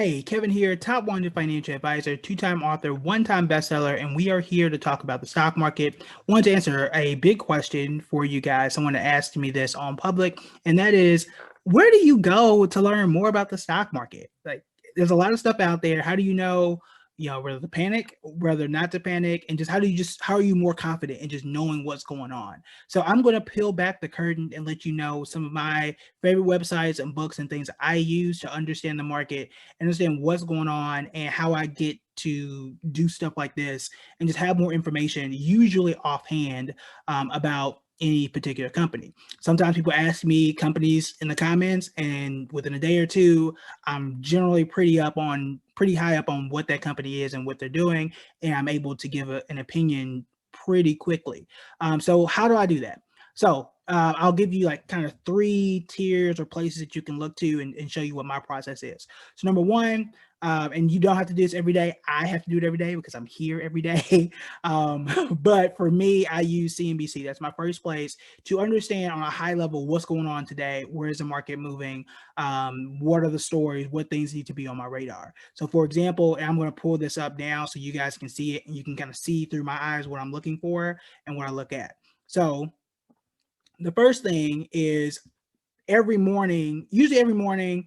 Hey, Kevin here, top 100 financial advisor, two-time author, one-time bestseller, and we are here to talk about the stock market. Want to answer a big question for you guys. Someone asked me this on public, and that is, where do you go to learn more about the stock market? Like, there's a lot of stuff out there. How do you know, whether to panic, whether not to panic, and just how are you more confident in just knowing what's going on? So I'm going to peel back the curtain and let you know some of my favorite websites and books and things I use to understand the market, understand what's going on, and how I get to do stuff like this and just have more information, usually offhand, about any particular company. Sometimes people ask me companies in the comments, and within a day or two, I'm generally pretty high up on what that company is and what they're doing, and I'm able to give an opinion pretty quickly. So how do I do that? So I'll give you like kind of 3 tiers or places that you can look to and show you what my process is. So number one, and you don't have to do this every day. I have to do it every day because I'm here every day. But for me, I use CNBC. That's my first place to understand on a high level what's going on today. Where is the market moving? What are the stories? What things need to be on my radar? So for example, and I'm going to pull this up now so you guys can see it and you can kind of see through my eyes what I'm looking for and what I look at. So the first thing is usually every morning,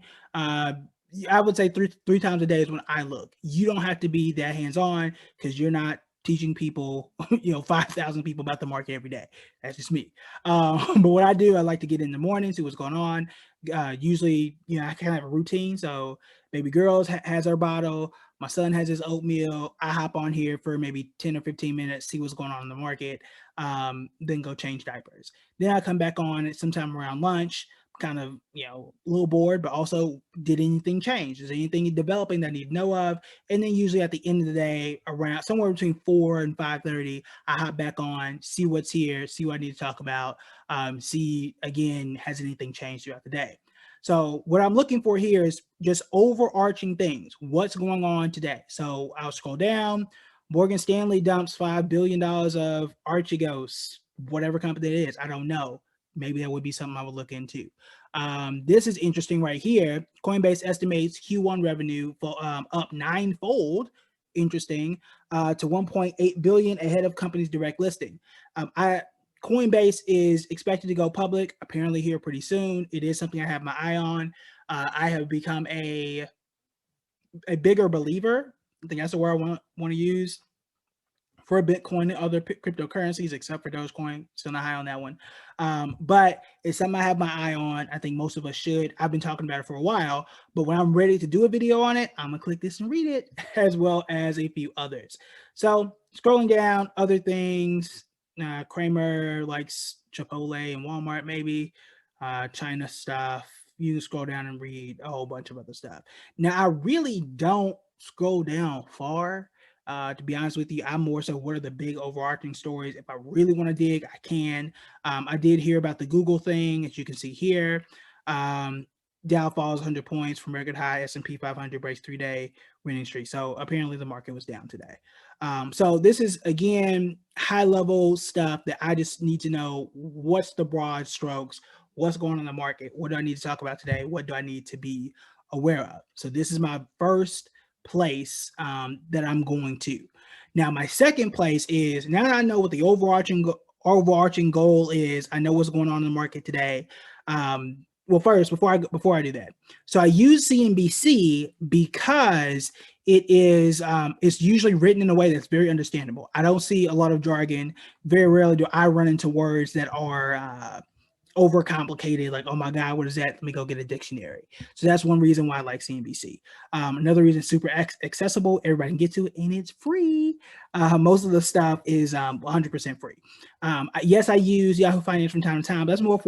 I would say three times a day is when I look. You don't have to be that hands-on because you're not teaching people, 5,000 people about the market every day. That's just me. But what I do, I like to get in the morning, see what's going on. Usually, I kind of have a routine. So baby girls has her bottle. My son has his oatmeal. I hop on here for maybe 10 or 15 minutes, see what's going on in the market, then go change diapers. Then I come back on at sometime around lunch, kind of, a little bored, but also did anything change? Is there anything developing that I need to know of? And then usually at the end of the day, around somewhere between 4 and 5:30, I hop back on, see what's here, see what I need to talk about, see again, has anything changed throughout the day? So what I'm looking for here is just overarching things. What's going on today? So I'll scroll down. Morgan Stanley dumps $5 billion of Archegos, whatever company it is. I don't know. Maybe that would be something I would look into. This is interesting right here. Coinbase estimates Q1 revenue for up 9-fold. Interesting, to 1.8 billion ahead of company's direct listing. Coinbase is expected to go public apparently here pretty soon. It is something I have my eye on. I have become a bigger believer. I think that's the word I want to use for Bitcoin and other cryptocurrencies, except for Dogecoin. Still not high on that one. But it's something I have my eye on. I think most of us should. I've been talking about it for a while, but when I'm ready to do a video on it, I'm gonna click this and read it, as well as a few others. So scrolling down, other things, Kramer likes Chipotle and Walmart, maybe, China stuff. You can scroll down and read a whole bunch of other stuff. Now, I really don't scroll down far. To be honest with you, I'm more so what are the big overarching stories. If I really want to dig, I can. I did hear about the Google thing, as you can see here. Dow falls 100 points from record high. S&P 500 breaks 3-day winning streak. So apparently the market was down today. So this is, again, high level stuff that I just need to know. What's the broad strokes? What's going on in the market? What do I need to talk about today? What do I need to be aware of? So this is my first place that I'm going to. Now, my second place is, now that I know what the overarching goal is, I know what's going on in the market today. Well, first, before I do that, so I use CNBC because it is it's usually written in a way that's very understandable. I don't see a lot of jargon. Very rarely do I run into words that are overcomplicated, like, oh my God, what is that? Let me go get a dictionary. So that's one reason why I like CNBC. Another reason, super accessible, everybody can get to it, and it's free. Most of the stuff is 100% free. Yes, I use Yahoo Finance from time to time. But that's more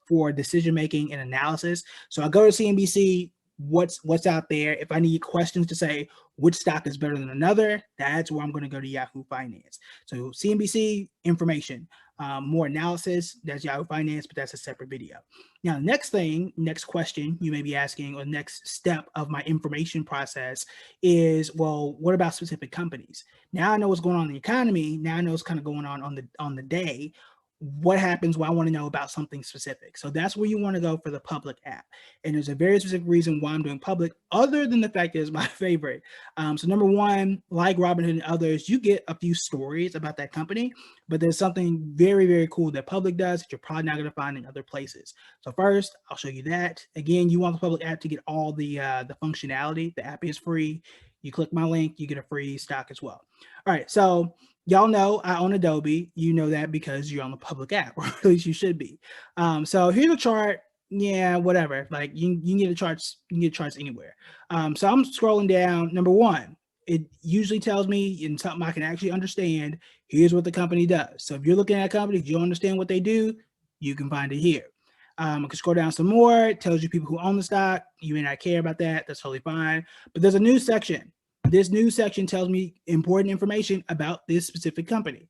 for decision making and analysis. So I go to CNBC. What's out there? If I need questions to say which stock is better than another, that's where I'm going to go to Yahoo Finance. So CNBC information. More analysis, that's Yahoo Finance, but that's a separate video. Now, next question you may be asking, or next step of my information process is, well, what about specific companies? Now I know what's going on in the economy. Now I know what's kind of going on the day. what happens when I want to know about something specific. So that's where you want to go for the public app. And there's a very specific reason why I'm doing public, other than the fact that it's my favorite. So number one, like Robinhood and others, you get a few stories about that company, but there's something very, very cool that public does that you're probably not going to find in other places. So first, I'll show you that. Again, you want the public app to get all the functionality. The app is free. You click my link, you get a free stock as well. All right, so y'all know I own Adobe. You know that because you're on the public app, or at least you should be. So here's a chart. Yeah, whatever. Like you can get the charts. You can get charts anywhere. So I'm scrolling down. Number one, it usually tells me in something I can actually understand. Here's what the company does. So if you're looking at a company, you understand what they do, you can find it here. I can scroll down some more. It tells you people who own the stock. You may not care about that. That's totally fine. But there's a news section. This news section tells me important information about this specific company.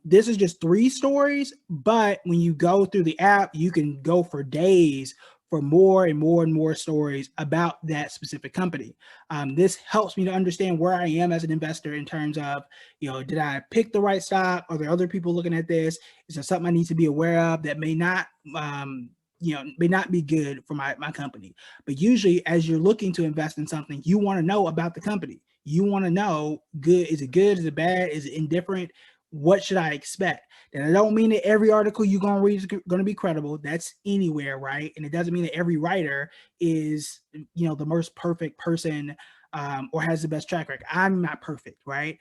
This is just 3 stories, but when you go through the app, you can go for days for more and more and more stories about that specific company. This helps me to understand where I am as an investor in terms of, did I pick the right stock? Are there other people looking at this? Is there something I need to be aware of that may not be good for my company? But usually as you're looking to invest in something, you want to know about the company. You want to know, is it good? Is it bad? Is it indifferent? What should I expect? And I don't mean that every article you're going to read is going to be credible. That's anywhere, right? And it doesn't mean that every writer is, the most perfect person or has the best track record. I'm not perfect, right?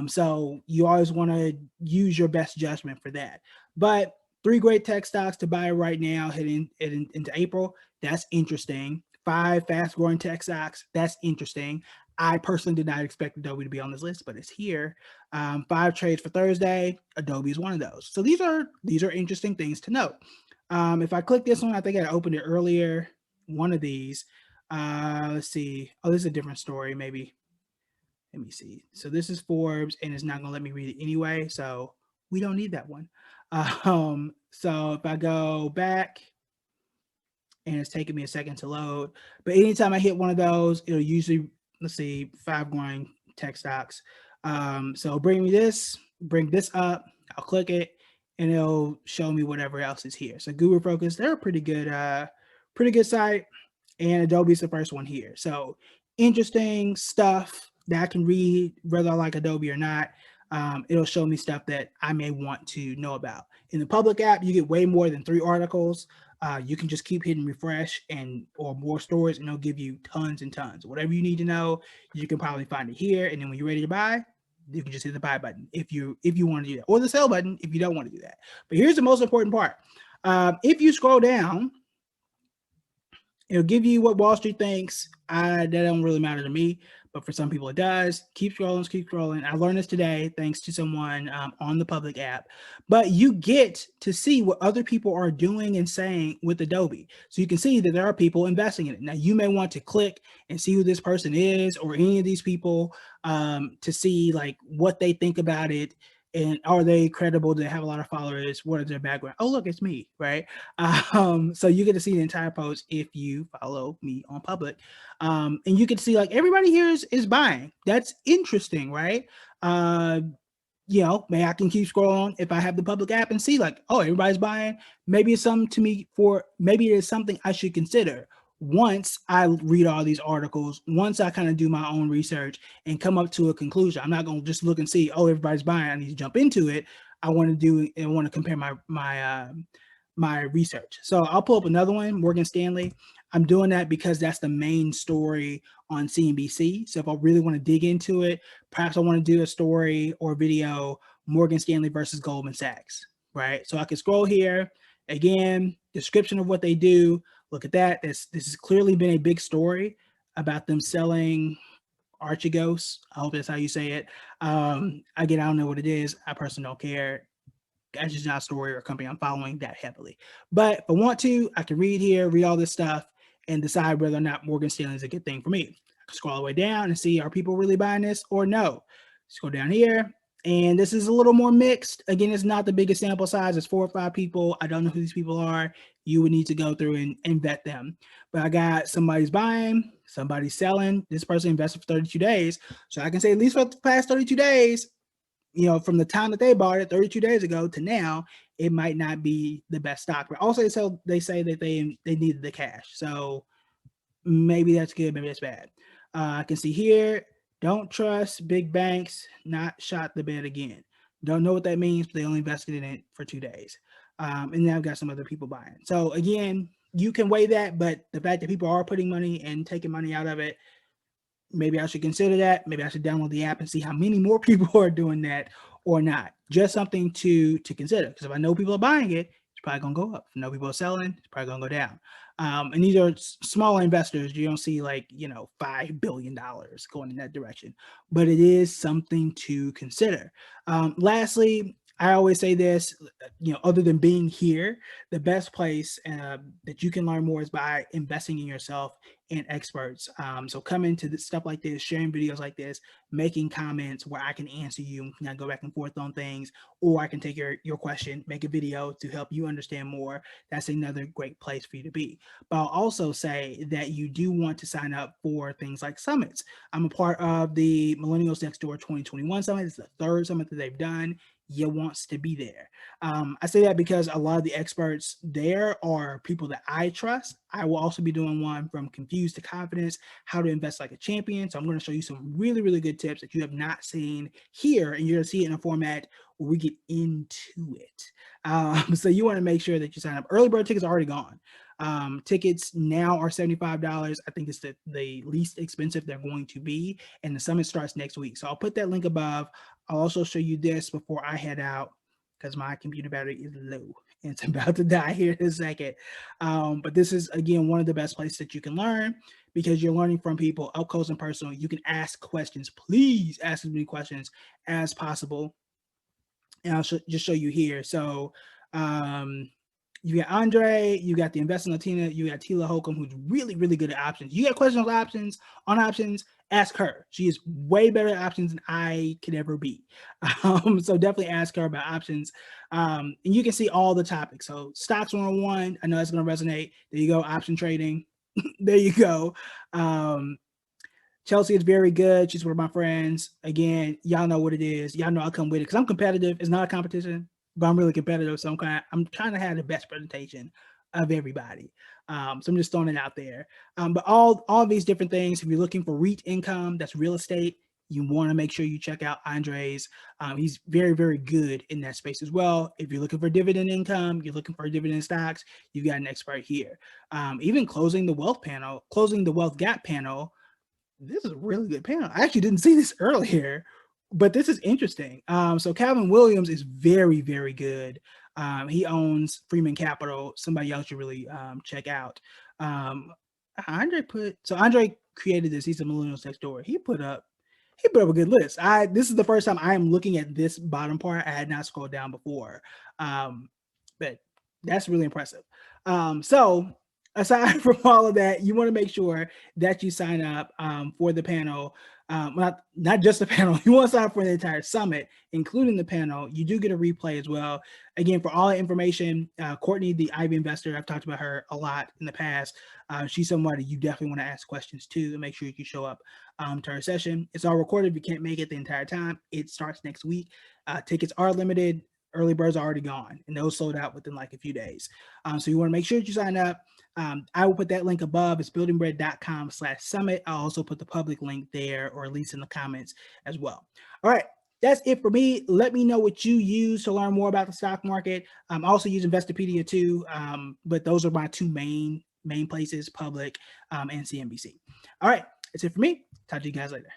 So you always want to use your best judgment for that. But 3 great tech stocks to buy right now heading into April. That's interesting. 5 fast-growing tech stocks. That's interesting. I personally did not expect Adobe to be on this list, but it's here. 5 trades for Thursday. Adobe is one of those. So these are interesting things to note. If I click this one, I think I opened it earlier. One of these. Let's see. Oh, this is a different story. Maybe. Let me see. So this is Forbes, and it's not going to let me read it anyway. So we don't need that one. So if I go back, and it's taking me a second to load, but anytime I hit one of those, it'll usually, let's see, 5 growing tech stocks. So bring this up, I'll click it, and it'll show me whatever else is here. So Google Focus, they're a pretty good site, and Adobe's the first one here. So interesting stuff that I can read, whether I like Adobe or not. It'll show me stuff that I may want to know about. In the public app, you get way more than 3 articles. You can just keep hitting refresh or more stories, and it'll give you tons and tons. Whatever you need to know, you can probably find it here. And then when you're ready to buy, you can just hit the buy button if you want to do that, or the sell button if you don't want to do that. But here's the most important part. If you scroll down, it'll give you what Wall Street thinks. That don't really matter to me, but for some people it does. Keep scrolling. I learned this today thanks to someone on the public app. But you get to see what other people are doing and saying with Adobe. So you can see that there are people investing in it. Now, you may want to click and see who this person is or any of these people to see like what they think about it. And are they credible? Do they have a lot of followers? What is their background? Oh, look, it's me, right? So you get to see the entire post if you follow me on public. And you can see like everybody here is buying. That's interesting, right? Maybe I can keep scrolling if I have the public app and see like, oh, everybody's buying. Maybe it's something to me maybe it's something I should consider once I read all these articles, once I kind of do my own research and come up to a conclusion. I'm not going to just look and see, oh, everybody's buying, I need to jump into it. I want to compare my research. So I'll pull up another one, Morgan Stanley. I'm doing that because that's the main story on CNBC. So if I really want to dig into it, perhaps I want to do a story or video, Morgan Stanley versus Goldman Sachs, right? So I can scroll here. Again, description of what they do. Look at that. This has clearly been a big story about them selling Archegos. I hope that's how you say it. Again, I don't know what it is. I personally don't care. That's just not a story or a company I'm following that heavily. But if I want to, I can read all this stuff and decide whether or not Morgan Stanley is a good thing for me. I can scroll all the way down and see, are people really buying this or no? Let's go down here. And this is a little more mixed. Again, it's not the biggest sample size. It's 4 or 5 people. I don't know who these people are. You would need to go through and vet them. But I got somebody's buying, somebody's selling. This person invested for 32 days. So I can say at least for the past 32 days, from the time that they bought it 32 days ago to now, it might not be the best stock. But also, they say that they needed the cash. So maybe that's good, maybe that's bad. I can see here, don't trust big banks, not shot the bed again. Don't know what that means, but they only invested in it for 2 days. And now I've got some other people buying. So again, you can weigh that, but the fact that people are putting money and taking money out of it, maybe I should consider that. Maybe I should download the app and see how many more people are doing that or not. Just something to consider. Because if I know people are buying it, it's probably going to go up. If I know people are selling, it's probably going to go down. And these are smaller investors. You don't see $5 billion going in that direction. But it is something to consider. Lastly, I always say this, other than being here, the best place that you can learn more is by investing in yourself and experts. So coming to stuff like this, sharing videos like this, making comments where I can answer you and I go back and forth on things, or I can take your question, make a video to help you understand more. That's another great place for you to be. But I'll also say that you do want to sign up for things like summits. I'm a part of the Millennials Next Door 2021 Summit. It's the third summit that they've done. You wants to be there. I say that because a lot of the experts there are people that I trust. I will also be doing one from confused to confidence, how to invest like a champion. So I'm going to show you some really, really good tips that you have not seen here, and you're going to see it in a format where we get into it. So you want to make sure that you sign up. Early bird tickets are already gone. Tickets now are $75. I think it's the least expensive they're going to be, and the summit starts next week. So I'll put that link above. I'll also show you this before I head out because my computer battery is low and it's about to die here in a second. But this is, again, one of the best places that you can learn because you're learning from people up close and personal. You can ask questions. Please ask as many questions as possible. And I'll just show you here. So you got Andre, you got the investing Latina, you got Tila Holcomb, who's really, really good at options. You got questions on options, ask her. She is way better at options than I could ever be. So definitely ask her about options. And you can see all the topics. So stocks 101, I know that's going to resonate. There you go, option trading. There you go. Chelsea is very good. She's one of my friends. Again, y'all know what it is. Y'all know I'll come with it because I'm competitive. It's not a competition, but I'm really competitive. So I'm trying to have the best presentation of everybody. So I'm just throwing it out there. But all these different things, if you're looking for REIT income, that's real estate, you want to make sure you check out Andre's. He's very, very good in that space as well. If you're looking for dividend income, you're looking for dividend stocks, you got an expert here. Even closing the wealth gap panel. This is a really good panel. I actually didn't see this earlier, but this is interesting. So Calvin Williams is very, very good. He owns Freeman Capital. Somebody else should really check out. Andre created this. He's a Millennials Next Door. He put up a good list. This is the first time I am looking at this bottom part. I had not scrolled down before, but that's really impressive. So aside from all of that, you want to make sure that you sign up for the panel. Not just the panel. You want to sign up for the entire summit, including the panel. You do get a replay as well. Again, for all the information, Courtney, the Ivy investor, I've talked about her a lot in the past. She's somebody you definitely want to ask questions to and make sure you show up to her session. It's all recorded. If you can't make it the entire time, it starts next week. Tickets are limited. Early birds are already gone, and those sold out within like a few days. So you want to make sure that you sign up. I will put that link above. It's buildingbread.com/summit. I'll also put the public link there, or at least in the comments as well. All right. That's it for me. Let me know what you use to learn more about the stock market. I also use Investopedia too, but those are my two main places, public and CNBC. All right. That's it for me. Talk to you guys later.